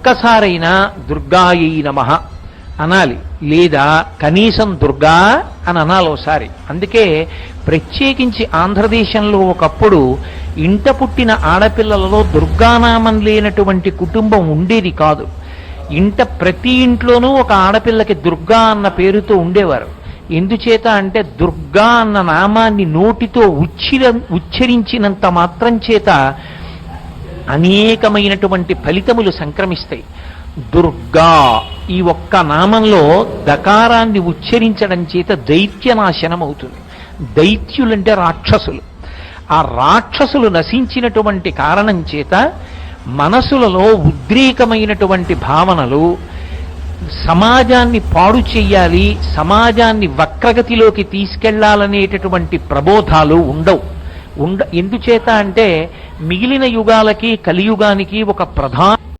ఒక్కసారైనా దుర్గాయై నమః అనాలి, లేదా కనీసం దుర్గా అని అనాలి ఒకసారి. అందుకే ప్రత్యేకించి ఆంధ్రదేశంలో ఒకప్పుడు ఇంట పుట్టిన ఆడపిల్లలలో దుర్గానామం లేనటువంటి కుటుంబం ఉండేది కాదు. ప్రతి ఇంట్లోనూ ఒక ఆడపిల్లకి దుర్గా అన్న పేరుతో ఉండేవారు. ఎందుచేత అంటే దుర్గా అన్న నామాన్ని నోటితో ఉచ్చరించినంత మాత్రం చేత అనేకమైనటువంటి ఫలితములు సంక్రమిస్తాయి. దుర్గా ఈ ఒక్క నామంలో దకారాన్ని ఉచ్చరించడం చేత దైత్యనాశనం అవుతుంది. దైత్యులంటే రాక్షసులు. ఆ రాక్షసులు నశించినటువంటి కారణం చేత మనసులలో ఉద్రేకమైనటువంటి భావనలు, సమాజాన్ని పాడు చెయ్యాలి, సమాజాన్ని వక్రగతిలోకి తీసుకెళ్లాలనేటటువంటి ప్రబోధాలు ఉండవు. ఎందుచేత అంటే మిగిలిన యుగాలకి కలియుగానికి ఒక ప్రధాన